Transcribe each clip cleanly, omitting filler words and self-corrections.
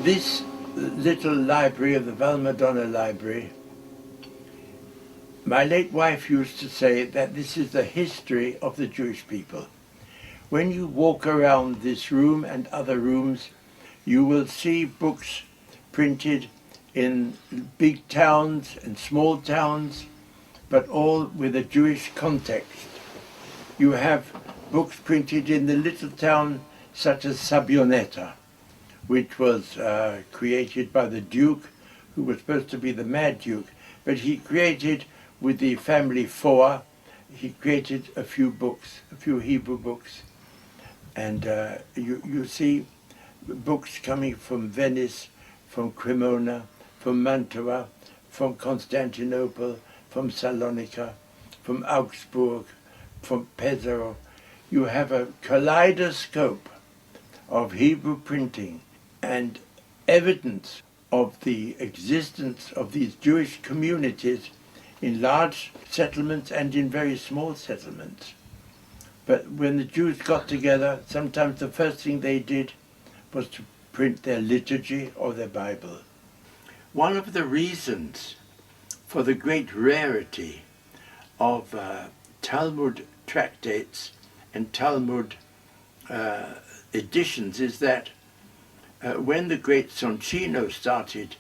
This little library of the Valmadonna library, my late wife used to say that this is the history of the Jewish people. When you walk around this room and other rooms, you will see books printed in big towns and small towns, but all with a Jewish context. You have books printed in the little town such as Sabioneta, which was created by the Duke, who was supposed to be the Mad Duke, but he created, with the family Four, he created a few books, a few Hebrew books. And you see books coming from Venice, from Cremona, from Mantua, from Constantinople, from Salonika, from Augsburg, from Pesaro. You have a kaleidoscope of Hebrew printing and evidence of the existence of these Jewish communities in large settlements and in very small settlements. But when the Jews got together, sometimes the first thing they did was to print their liturgy or their Bible. One of the reasons for the great rarity of Talmud tractates and Talmud editions is that when the great Soncino started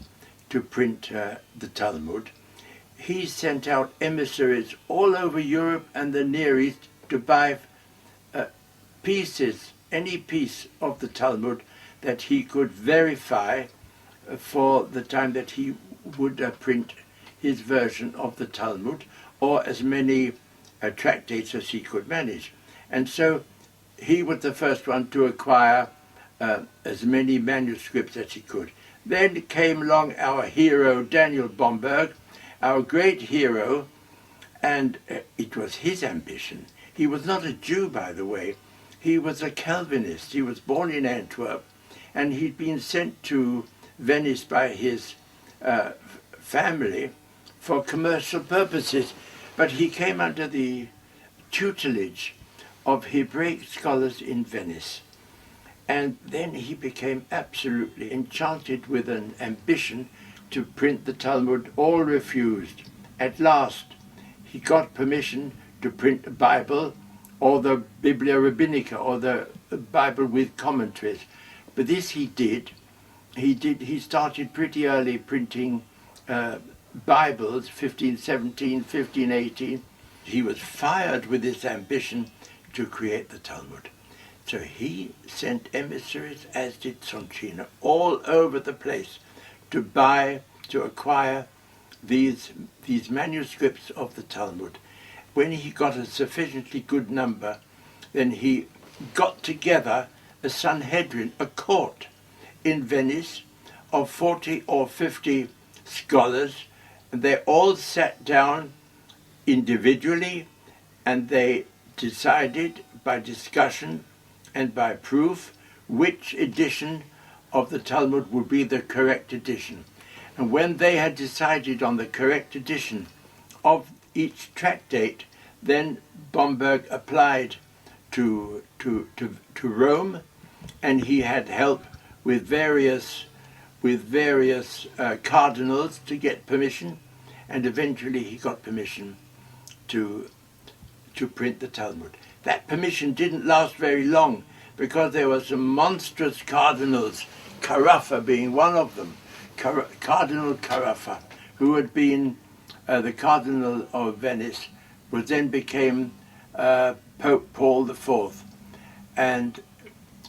to print the Talmud, he sent out emissaries all over Europe and the Near East to buy pieces, any piece of the Talmud that he could verify for the time that he would print his version of the Talmud, or as many tractates as he could manage. And so he was the first one to acquire as many manuscripts as he could. Then came along our hero, Daniel Bomberg, our great hero, and it was his ambition. He was not a Jew, by the way. He was a Calvinist. He was born in Antwerp, and he'd been sent to Venice by his family for commercial purposes, but he came under the tutelage of Hebraic scholars in Venice. And then he became absolutely enchanted with an ambition to print the Talmud, all refused. At last, he got permission to print a Bible, or the Biblia Rabbinica, or the Bible with commentaries. But this he did. He started pretty early printing Bibles, 1517, 1518. He was fired with this ambition to create the Talmud. So he sent emissaries, as did Soncino, all over the place to buy, to acquire these manuscripts of the Talmud. When he got a sufficiently good number, then he got together a Sanhedrin, a court in Venice of 40 or 50 scholars, and they all sat down individually and they decided by discussion and by proof which edition of the Talmud would be the correct edition. And when they had decided on the correct edition of each tractate, then Bomberg applied to Rome, and he had help with various cardinals to get permission, and eventually he got permission to print the Talmud. That permission didn't last very long, because there were some monstrous cardinals, Carafa being one of them, Cardinal Carafa, who had been the Cardinal of Venice, who then became Pope Paul IV. And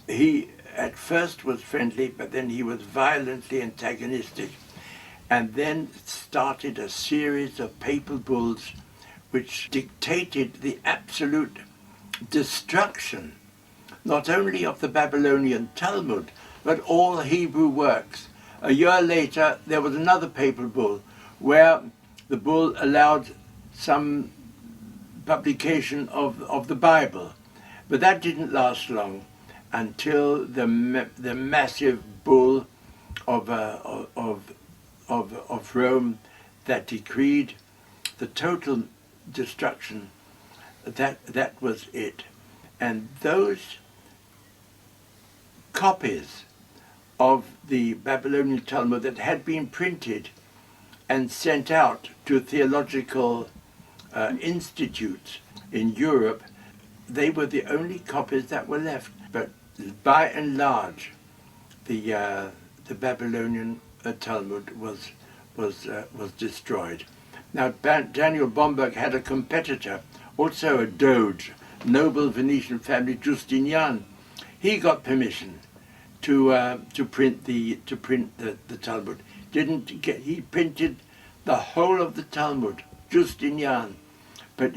he at first was friendly, but then he was violently antagonistic, and then started a series of papal bulls which dictated the absolute destruction, not only of the Babylonian Talmud, but all Hebrew works. A year later, there was another papal bull where the bull allowed some publication of the Bible. But that didn't last long until the massive bull of Rome that decreed the total destruction. That was it. And those copies of the Babylonian Talmud that had been printed and sent out to theological institutes in Europe. They were the only copies that were left. But by and large, the Babylonian Talmud was destroyed. Now, Daniel Bomberg had a competitor, also a Doge, noble Venetian family, Justinian. He got permission to print the Talmud. He printed the whole of the Talmud, Justinian, but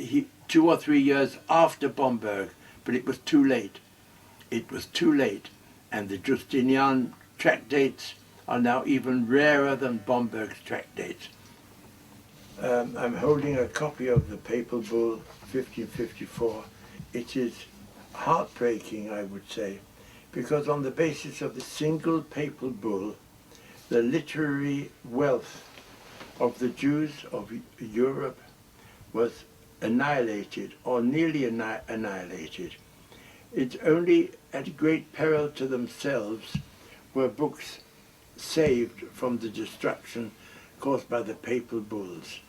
2 or 3 years after Bomberg. But it was too late. It was too late, and the Justinian tractates are now even rarer than Bomberg's tractates. I'm holding a copy of the Papal Bull 1554. It is heartbreaking, I would say, because on the basis of the single Papal Bull, the literary wealth of the Jews of Europe was annihilated, or nearly annihilated. It's only at great peril to themselves were books saved from the destruction caused by the Papal Bulls.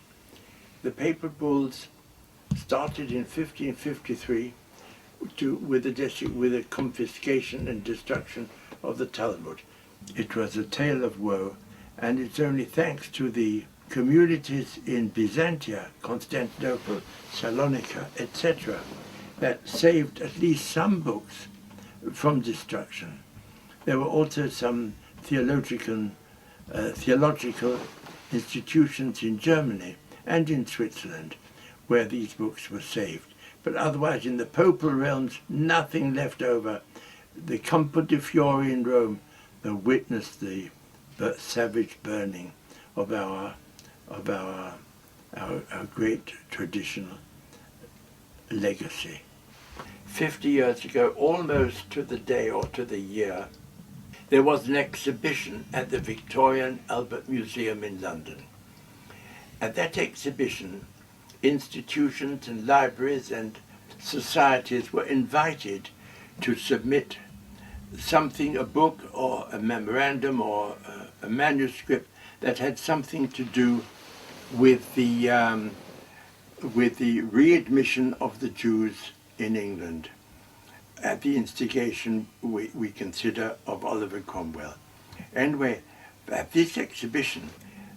The Papal Bulls started in 1553 with the confiscation and destruction of the Talmud. It was a tale of woe, and it's only thanks to the communities in Byzantia, Constantinople, Salonika, etc., that saved at least some books from destruction. There were also some theological institutions in Germany and in Switzerland where these books were saved. But otherwise, in the Papal realms, nothing left over. The Campo di Fiori in Rome, that witnessed the savage burning of our great traditional legacy. 50 years ago, almost to the day or to the year, there was an exhibition at the Victoria and Albert Museum in London. At that exhibition, institutions and libraries and societies were invited to submit something, a book or a memorandum or a manuscript that had something to do with the readmission of the Jews in England at the instigation, we consider, of Oliver Cromwell. Anyway, at this exhibition,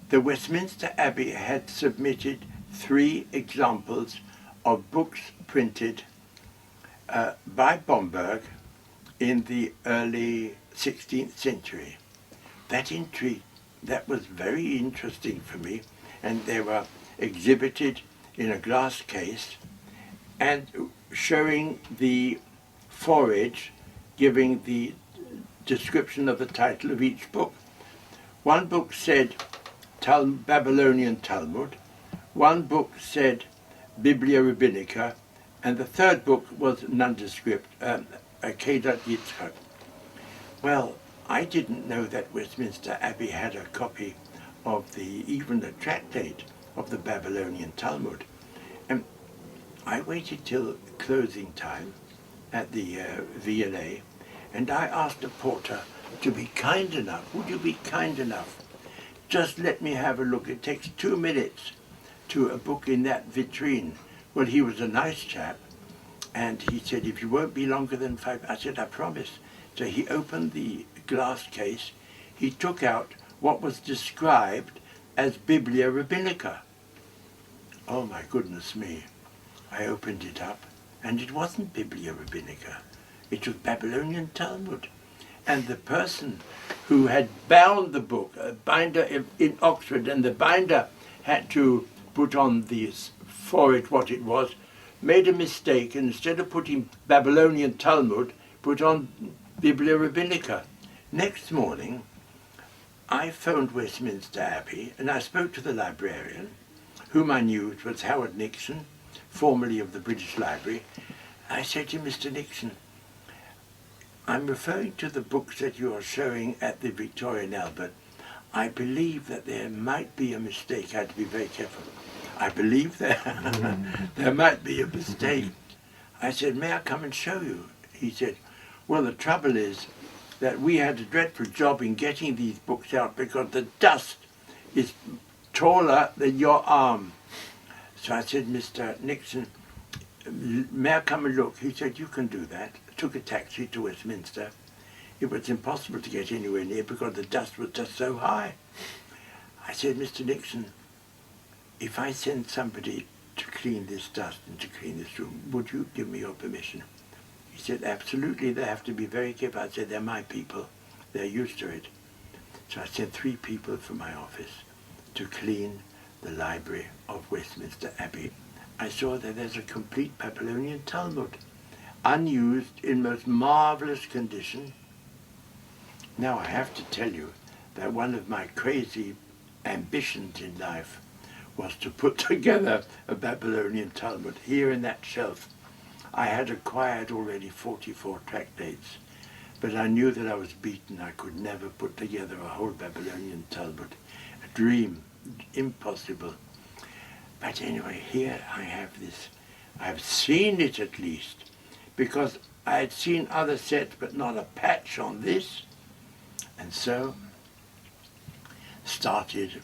the Westminster Abbey had submitted 3 examples of books printed by Bomberg in the early 16th century. That was very interesting for me, and they were exhibited in a glass case and showing the foreword, giving the description of the title of each book. One book said Babylonian Talmud, one book said Biblia Rabbinica, and the third book was nondescript, Akedat Yitzchak. Well, I didn't know that Westminster Abbey had a copy of even the tractate of the Babylonian Talmud. And I waited till closing time at the V&A, and I asked the porter to be kind enough, would you be kind enough, just let me have a look. It takes 2 minutes to a book in that vitrine. Well, he was a nice chap, and he said, if you won't be longer than 5, I said, I promise. So he opened the glass case, he took out what was described as Biblia Rabbinica. Oh my goodness me. I opened it up, and it wasn't Biblia Rabbinica. It was Babylonian Talmud. And the person who had bound the book, a binder in Oxford, and the binder had to put on for it what it was, made a mistake, and instead of putting Babylonian Talmud, put on Biblia Rabbinica. Next morning, I phoned Westminster Abbey, and I spoke to the librarian, whom I knew. It was Howard Nixon, formerly of the British Library. I said to Mr. Nixon, I'm referring to the books that you are showing at the Victoria and Albert. I believe that there might be a mistake. I had to be very careful. I believe there might be a mistake. I said, may I come and show you? He said, well, the trouble is that we had a dreadful job in getting these books out because the dust is taller than your arm. So I said, Mr. Nixon, may I come and look? He said, you can do that. I took a taxi to Westminster. It was impossible to get anywhere near because the dust was just so high. I said, Mr. Nixon, if I send somebody to clean this dust and to clean this room, would you give me your permission? He said, absolutely, they have to be very careful. I said, they're my people. They're used to it. So I sent 3 people from my office to clean the library of Westminster Abbey. I saw that there's a complete Babylonian Talmud, unused, in most marvelous condition. Now I have to tell you that one of my crazy ambitions in life was to put together a Babylonian Talmud. Here in that shelf, I had acquired already 44 tractates, but I knew that I was beaten. I could never put together a whole Babylonian Talmud. A dream, impossible. But anyway, here I have this. I've seen it at least, because I had seen other sets, but not a patch on this. And so started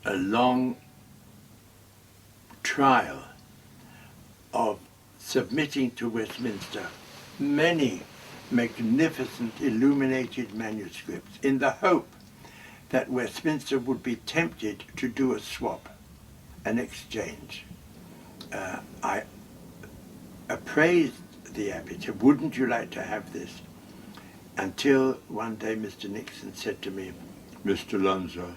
a long trial of submitting to Westminster many magnificent illuminated manuscripts in the hope that Westminster would be tempted to do a swap, an exchange. I appraised the Abbey, said, wouldn't you like to have this? Until one day Mr. Nixon said to me, Mr. Lunzer,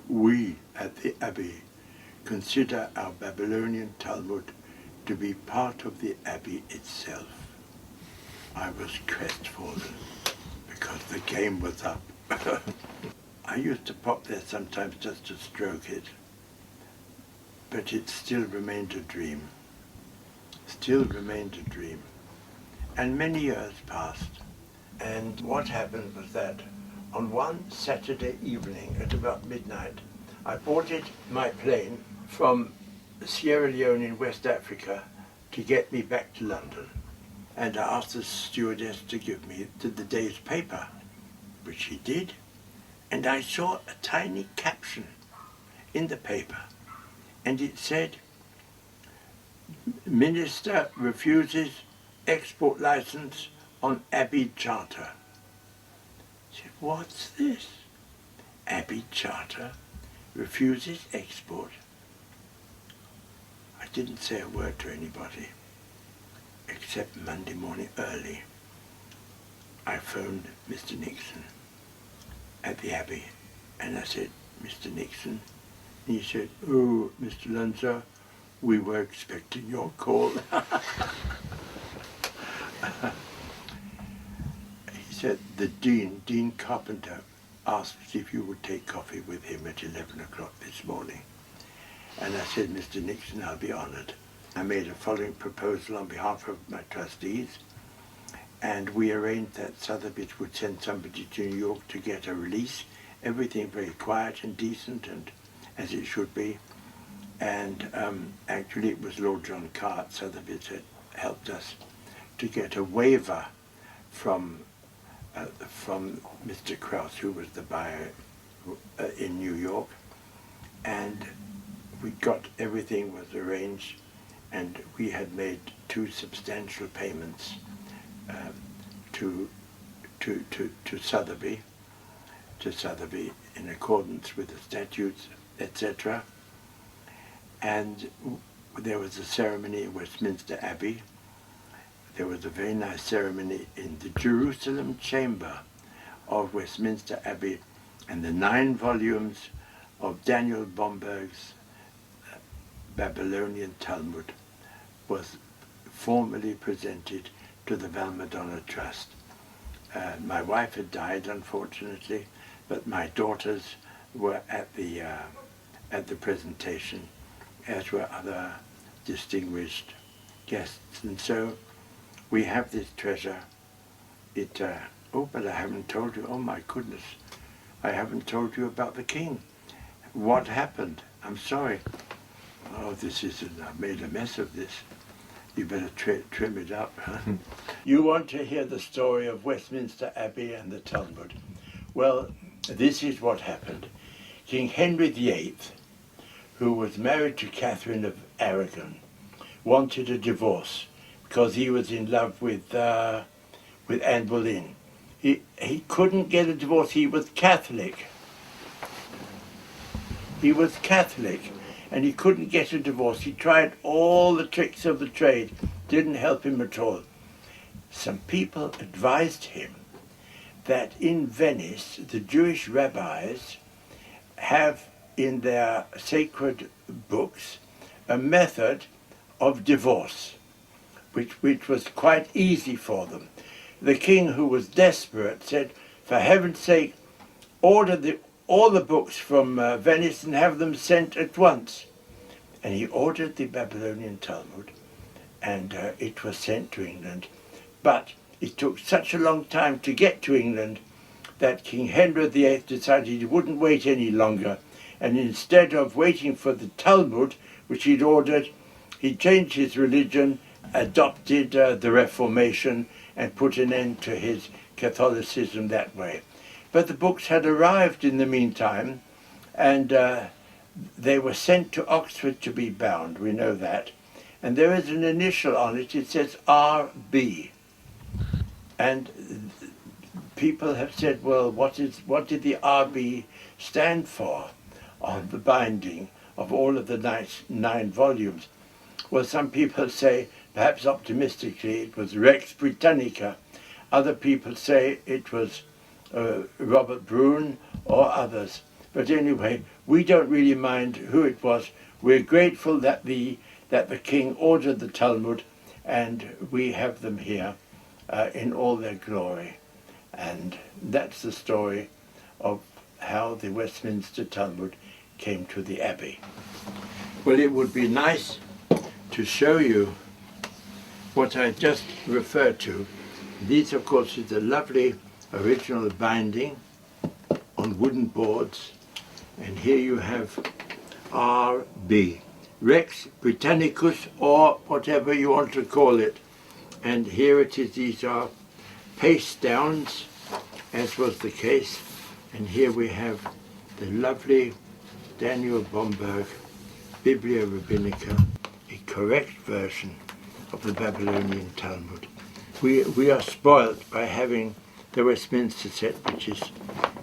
we at the Abbey consider our Babylonian Talmud to be part of the Abbey itself. I was crestfallen because the game was up. I used to pop there sometimes just to stroke it, but it still remained a dream. Still remained a dream. And many years passed. And what happened was that on one Saturday evening at about midnight, I boarded my plane from Sierra Leone in West Africa to get me back to London. And I asked the stewardess to give me the day's paper, which she did. And I saw a tiny caption in the paper, and it said, Minister refuses export license on Abbey Charter. I said, what's this? Abbey Charter refuses export. I didn't say a word to anybody, except Monday morning early. I phoned Mr. Nixon at the Abbey, and I said, Mr. Nixon, and he said, oh, Mr. Lunzer, we were expecting your call. He said, the Dean Carpenter, asked if you would take coffee with him at 11 o'clock this morning. And I said, Mr. Nixon, I'll be honored. I made a following proposal on behalf of my trustees, and we arranged that Sotheby's would send somebody to New York to get a release, everything very quiet and decent and as it should be. And actually it was Lord John Carr at Sotheby's that helped us to get a waiver from Mr. Krauss, who was the buyer in New York, and we got, everything was arranged, and we had made 2 substantial payments to Sotheby in accordance with the statutes, etc. And there was a ceremony in Westminster Abbey. There was a very nice ceremony in the Jerusalem chamber of Westminster Abbey, and the 9 volumes of Daniel Bomberg's Babylonian Talmud was formally presented to the Valmadonna Trust. My wife had died, unfortunately, but my daughters were at the presentation, as were other distinguished guests. And so we have this treasure. Oh, but I haven't told you, oh my goodness, I haven't told you about the king. What happened? I'm sorry. Oh, I've made a mess of this. You better trim it up, huh? You want to hear the story of Westminster Abbey and the Talmud? Well, this is what happened. King Henry VIII, who was married to Catherine of Aragon, wanted a divorce because he was in love with Anne Boleyn. He couldn't get a divorce. He was Catholic. He was Catholic, and he couldn't get a divorce. He tried all the tricks of the trade. Didn't help him at all. Some people advised him that in Venice, the Jewish rabbis have in their sacred books a method of divorce, which was quite easy for them. The king, who was desperate, said, for heaven's sake, order all the books from Venice and have them sent at once. And he ordered the Babylonian Talmud, and it was sent to England. But it took such a long time to get to England that King Henry VIII decided he wouldn't wait any longer, and instead of waiting for the Talmud, which he'd ordered, he changed his religion, adopted the Reformation, and put an end to his Catholicism that way. But the books had arrived in the meantime, and they were sent to Oxford to be bound, we know that. And there is an initial on it, it says R.B. And people have said, well, what did the R.B. stand for on the binding of all of the nine volumes? Well, some people say, perhaps optimistically, it was Rex Britannica. Other people say it was Robert Brune or others. But anyway, we don't really mind who it was. We're grateful that the king ordered the Talmud, and we have them here in all their glory. And that's the story of how the Westminster Talmud came to the Abbey. Well, it would be nice to show you what I just referred to. This, of course, is a lovely original binding on wooden boards, and here you have R.B. Rex Britannicus, or whatever you want to call it. And here it is, these are paste downs, as was the case. And here we have the lovely Daniel Bomberg Biblia Rabbinica, a correct version of the Babylonian Talmud. We are spoilt by having the Westminster set, which is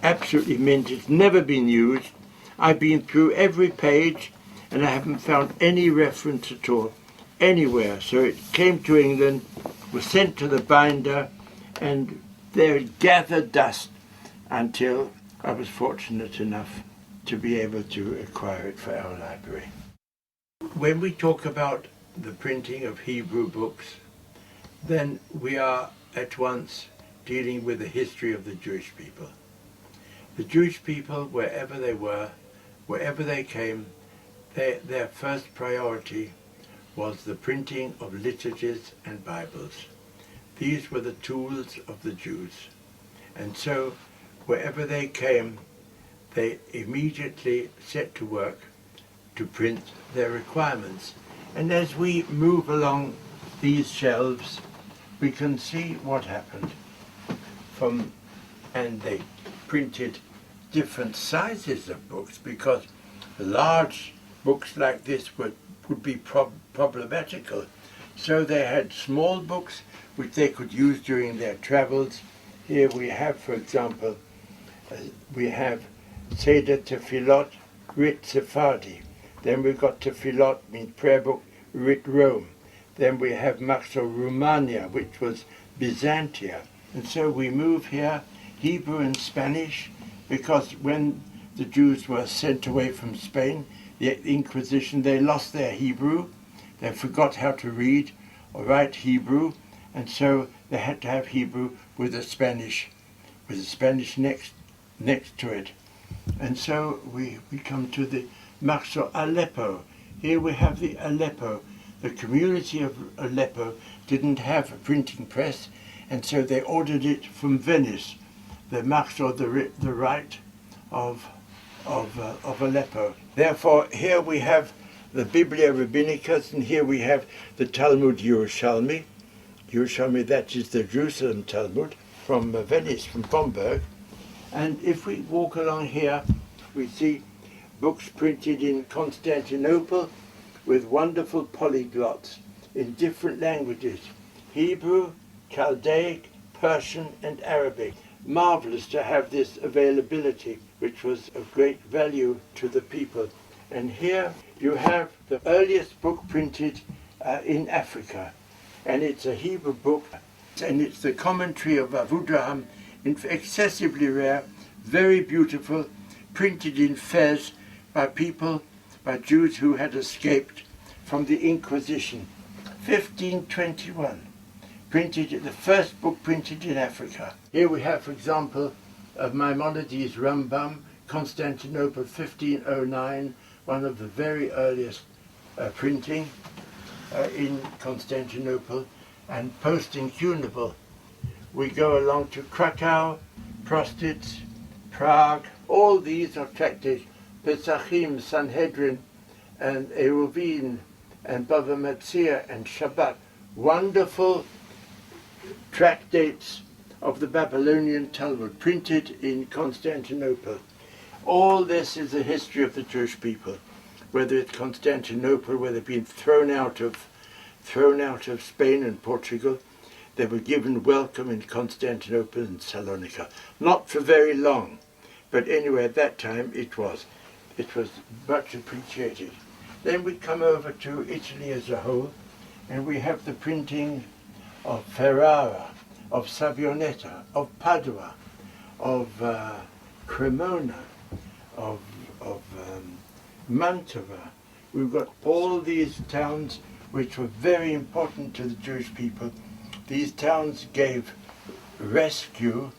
absolutely mint. It's never been used. I've been through every page and I haven't found any reference at all anywhere. So it came to England, was sent to the binder, and there it gathered dust until I was fortunate enough to be able to acquire it for our library. When we talk about the printing of Hebrew books, then we are at once dealing with the history of the Jewish people. The Jewish people, wherever they were, wherever they came, their first priority was the printing of liturgies and Bibles. These were the tools of the Jews. And so, wherever they came, they immediately set to work to print their requirements. And as we move along these shelves, we can see what happened. And they printed different sizes of books, because large books like this would be problematical. So they had small books which they could use during their travels. Here we have, for example, we have Seder Tefillot, Writ Sephardi. Then we've got Tefillot, means prayer book, Writ Rome. Then we have Maxo Romania, which was Byzantia. And so we move here, Hebrew and Spanish, because when the Jews were sent away from Spain, the Inquisition, they lost their Hebrew. They forgot how to read or write Hebrew, and so they had to have Hebrew with the Spanish next to it. And so we come to the Maxo Aleppo. Here we have the Aleppo. The community of Aleppo didn't have a printing press, and so they ordered it from Venice, the Maxo, the rite of Aleppo. Therefore, here we have the Biblia Rabbinicus, and here we have the Talmud Yerushalmi. Yerushalmi, that is the Jerusalem Talmud from Venice, from Bomberg. And if we walk along here, we see books printed in Constantinople with wonderful polyglots in different languages: Hebrew, Chaldaic, Persian and Arabic. Marvelous to have this availability, which was of great value to the people. And here you have the earliest book printed in Africa, and it's a Hebrew book, and it's the commentary of Avudraham, excessively rare, very beautiful, printed in Fez by Jews who had escaped from the Inquisition. 1521, the first book printed in Africa. Here we have, for example, of Maimonides' Rambam, Constantinople, 1509, one of the very earliest printing in Constantinople, and post-incunable. We go along to Krakow, Prostitz, Prague. All these are tractates: Pesachim, Sanhedrin, and Eruvin, and Bava Metzia, and Shabbat. Wonderful tractates of the Babylonian Talmud, printed in Constantinople. All this is the history of the Jewish people, whether it's Constantinople, where they've been thrown out of Spain and Portugal. They were given welcome in Constantinople and Salonika. Not for very long, but anyway, at that time it was much appreciated. Then we come over to Italy as a whole, and we have the printing of Ferrara, of Savionetta, of Padua, of Cremona, of Mantova. We've got all these towns which were very important to the Jewish people. These towns gave rescue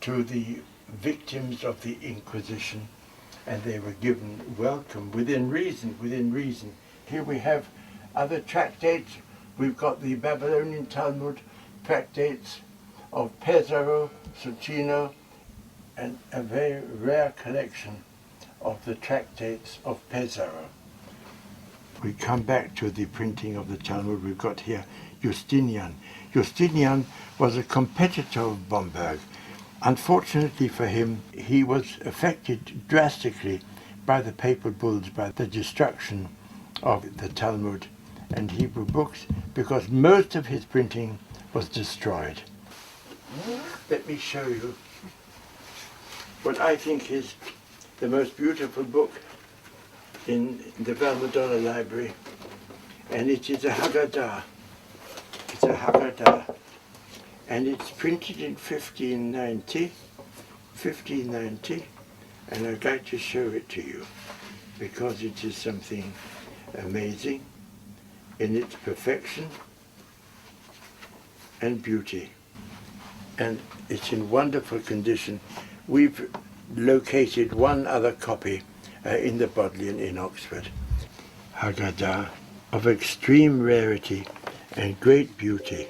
to the victims of the Inquisition, and they were given welcome within reason. Here we have other tractates. We've got the Babylonian Talmud tractates of Pesaro, Suchino, and a very rare collection of the tractates of Pesaro. We come back to the printing of the Talmud. We've got here Justinian. Justinian was a competitor of Bomberg. Unfortunately for him, he was affected drastically by the papal bulls, by the destruction of the Talmud and Hebrew books, because most of his printing was destroyed. Let me show you what I think is the most beautiful book in the Valmadonna library, and it is a Haggadah. It's a Haggadah, and it's printed in 1590, and I'd like to show it to you because it is something amazing in its perfection and beauty, and it's in wonderful condition. We've located one other copy in the Bodleian in Oxford. Haggadah of extreme rarity and great beauty.